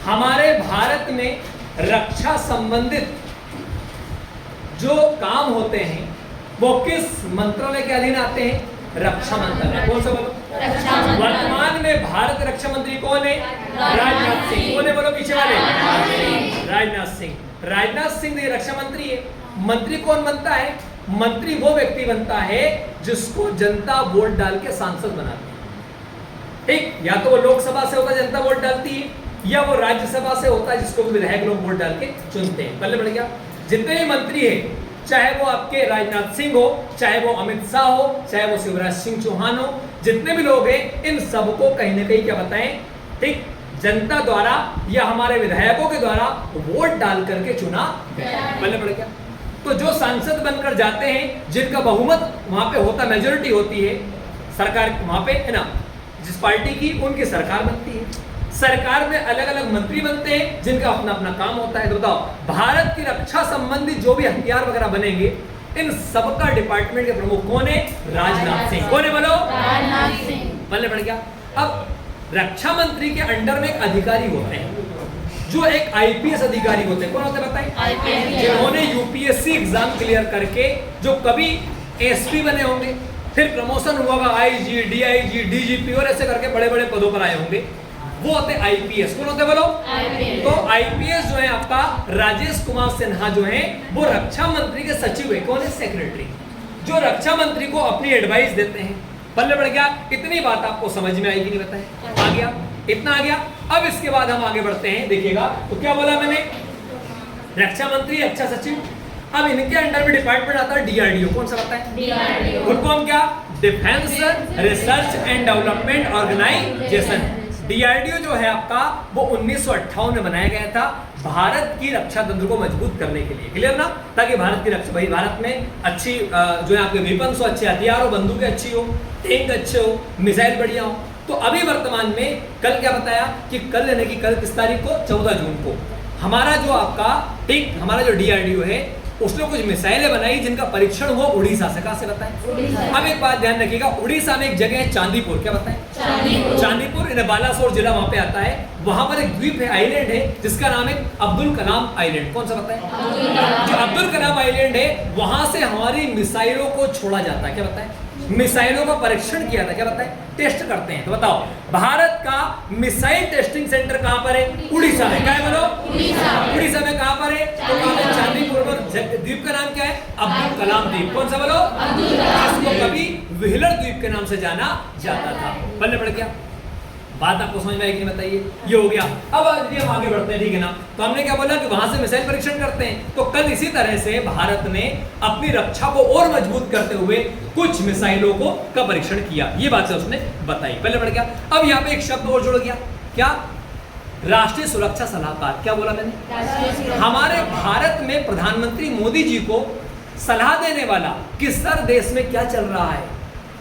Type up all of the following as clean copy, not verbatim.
हमारे भारत में रक्षा संबंधित जो काम होते हैं वो किस मंत्रालय के अधीन आते हैं? रक्षा मंत्रालय। कौन सा बोलो? वर्तमान में भारत रक्षा मंत्री कौन है? राजनाथ सिंह। कौन है बोलो पीछे वाले? राजनाथ सिंह। राजनाथ सिंह ये रक्षा मंत्री है। मंत्री कौन बनता है? मंत्री वो व्यक्ति बनता है जिसको जनता वोट डाल के सांसद बनाती है। ठीक, या तो वो लोकसभा से होता है, जनता वोट डालती है, या वो राज्यसभा से होता है जिसको विधायक लोग वोट डाल के चुनते हैं। पहले बढ़ गया। जितने भी मंत्री हैं, चाहे वो आपके राजनाथ सिंह हो, चाहे वो अमित शाह हो, चाहे वो शिवराज सिंह चौहान हो, जितने भी लोग हैं इन सबको कहीं ना कहीं क्या बताएं, ठीक, जनता द्वारा या हमारे विधायकों के द्वारा वोट डाल करके चुना गया। पहले बढ़ गया। तो जो सांसद बनकर जाते हैं, जिनका बहुमत वहां पे होता, मेजोरिटी होती है सरकार वहां पे, है ना, जिस पार्टी की, उनकी सरकार बनती है। सरकार में अलग अलग मंत्री बनते हैं जिनका अपना अपना काम होता है। तो बताओ, भारत की रक्षा संबंधी जो भी हथियार वगैरह बनेंगे, इन सबका डिपार्टमेंट के प्रमुख कौन है? राजनाथ सिंह। कौन है बोलो? राजनाथ सिंह। पहले बढ़ गया। अब रक्षा मंत्री के अंडर में एक अधिकारी होते हैं जो एक आईपीएस अधिकारी होते हैं। कौन होते हैं बताएं? जिन्होंने यूपीएससी एग्जाम क्लियर करके जो कभी एसपी बने होंगे, फिर प्रमोशन हुआ होगा आईजी, डीआईजी, डीजीपी और ऐसे करके बड़े बड़े पदों पर आए होंगे, वो होते आईपीएस। कौन होते बोलो? आईपीएस। तो आईपीएस जो है आपका राजेश कुमार सिन्हा जो है वो रक्षा मंत्री के सचिव है। कौन है? सेक्रेटरी, जो रक्षा मंत्री को अपनी एडवाइस देते हैं। पल्ले बढ़ गया। इतनी बात आपको समझ में आएगी? नहीं बताए? आ गया, इतना आ गया। अब इसके बाद हम आगे बढ़ते हैं, देखिएगा। तो क्या बोला मैंने? रक्षा मंत्री, रक्षा सचिव। अब इनके अंडर में डिपार्टमेंट आता है डीआरडीओ। कौन सा आता है? डीआरडीओ। उनको हम क्या? Defence research and development organisation. DRDO जो है आपका वो 1958 में बनाया गया था भारत की रक्षा तंत्र को मजबूत करने के लिए। क्लियर ना? ताकि भारत की रक्षा, भाई भारत में अच्छी जो है आपके वेपन्स हो, अच्छे हथियार हो, बंदूकें अच्छी हो, टैंक अच्छे हो, मिसाइल बढ़िया हो। तो अभी वर्तमान में कल क्या बताया कि कल यानी कि कल किस तारीख को? 14 जून को हमारा जो आपका, ठीक, हमारा जो डीआरडीओ है उसने कुछ मिसाइलें बनाई जिनका परीक्षण हुआ उड़ीसा से। कहां से बताएं? अब एक बात ध्यान रखिएगा, उड़ीसा में एक जगह है चांदीपुर। क्या बताएं? चांदीपुर इन बालासोर जिला वहां पे आता है। वहां पर एक द्वीप है, आइलैंड है, जिसका नाम है अब्दुल कलाम आइलैंड। कौन सा बताएं? जो अब्दुल कलाम आइलैंड है, वहां से हमारी मिसाइलों को छोड़ा जाता है। क्या बताएं? मिसाइलों का परीक्षण किया था। क्या बताएं? टेस्ट करते हैं। तो बताओ, भारत का मिसाइल टेस्टिंग सेंटर कहां पर है? उड़ीसा में। क्या है बोलो? उड़ीसा में। कहां पर है? तो चांदीपुर पर। द्वीप का नाम क्या है? अब्दुल कलाम द्वीप। कौन सा बोलो? जिसको कभी व्हीलर द्वीप के नाम से जाना जाता था। पल्ले पड़ गया। बात आपको समझ में आएगी? बताइए। ये हो गया। अब हम आगे बढ़ते हैं, ठीक है ना? तो हमने क्या बोला कि वहां से मिसाइल परीक्षण करते हैं। तो कल इसी तरह से भारत ने अपनी रक्षा को और मजबूत करते हुए कुछ मिसाइलों को का परीक्षण किया। ये बात उसने बताई। पहले बढ़ गया। अब यहाँ पे एक शब्द और जुड़ गया। क्या? राष्ट्रीय सुरक्षा सलाहकार। क्या बोला मैंने? हमारे भारत में प्रधानमंत्री मोदी जी को सलाह देने वाला कि सर देश में क्या चल रहा है,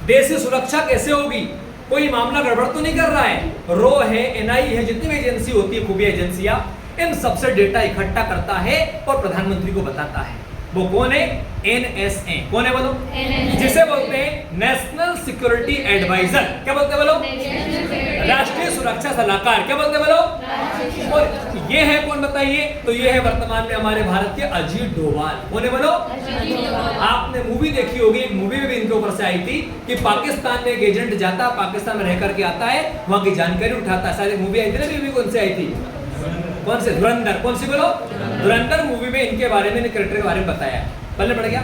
देश की सुरक्षा कैसे होगी, कोई मामला गड़बड़ तो नहीं कर रहा है। रो है, एनआई है, जितनी भी एजेंसी होती है, खुफिया एजेंसियां, इन सबसे डेटा इकट्ठा करता है और प्रधानमंत्री को बताता है। वो कौन है? एनएसए। कौन है बोलो? जिसे बोलते हैं नेशनल सिक्योरिटी एडवाइजर। क्या बोलते हैं बोलो? राष्ट्रीय सुरक्षा सलाहकार। क्या बोलते हैं बोलो? और ये है कौन बताइए? तो ये है वर्तमान में हमारे भारत के अजीत डोभाल। कौन है बोलो? आपने मूवी देखी होगी, एक मूवी में भी इनके ऊपर से आई थी कि पाकिस्तान में एक एजेंट जाता, पाकिस्तान में रह करके आता है, वहां की जानकारी उठाता है। सारी मूवी आई थी ना, भी कौन से आई थी? कौन से? धुरंधर। कौन सी बोलो? धुरंधर मूवी में इनके बारे में, कैरेक्टर के बारे में बताया। पहले पड़ गया,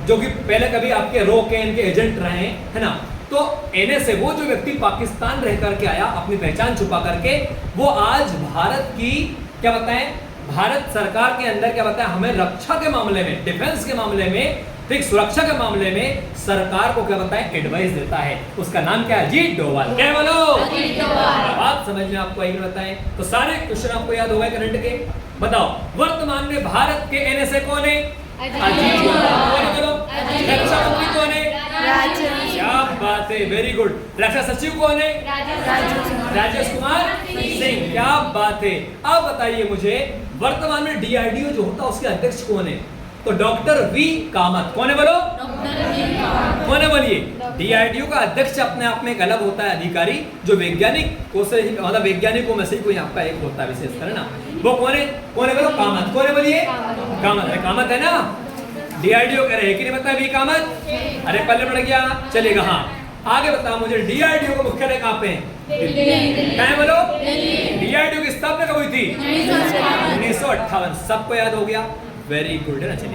जो कि पहले कभी आपके रो के इनके एजेंट रहे हैं, है ना? तो एनएसए, वो जो व्यक्ति पाकिस्तान रह करके आया अपनी पहचान छुपा करके, वो आज भारत की, क्या बताएं, भारत सरकार के अंदर क्या बताएं, हमें रक्षा के मामले में, डिफेंस के मामले में, ठीक, सुरक्षा के मामले में सरकार को क्या बताएं, एडवाइस देता है। उसका नाम क्या है? अजीत डोभाल। क्या बोलो? अजीत डोभाल। बात समझ में आपको आएगी? बताएं। तो सारे क्वेश्चन आपको याद हो गए करंट के। बताओ, वर्तमान में भारत के एनएसए कौन है? अजीत डोभाल। कौन है बोलो? रक्षा मंत्री कौन है? क्या बात है, वेरी गुड। रक्षा सचिव कौन है? राजेश कुमार सिंह। क्या बात है। अब बताइए मुझे, वर्तमान में डीआरडीओ जो होता है उसके अध्यक्ष कौन है? तो डॉक्टर वी कामत। कौन है बोलो? कौन है बोलिए? डीआरडीओ का अध्यक्ष अपने आप में एक अलग होता है अधिकारी, जो वैज्ञानिक को से मतलब वैज्ञानिकों में से कोई आपका एक होता है विशेषकर ना। वो कौन है? कौन है बोलो? कामत। कौन है बोलिए? कामत है। कामत है ना? डीआरडीओ कह रहे हैं कि नहीं बता वी कामत? अरे पल्ले पड़ गया, चलेगा। हाँ आगे बताओ मुझे, डीआरडीओ का मुख्यालय कहाँ पे है? कहाँ बोलो? डीआरडीओ की स्थापना कब हुई थी? 1958। सबको याद हो गया? वेरी गुड है ना। चलिए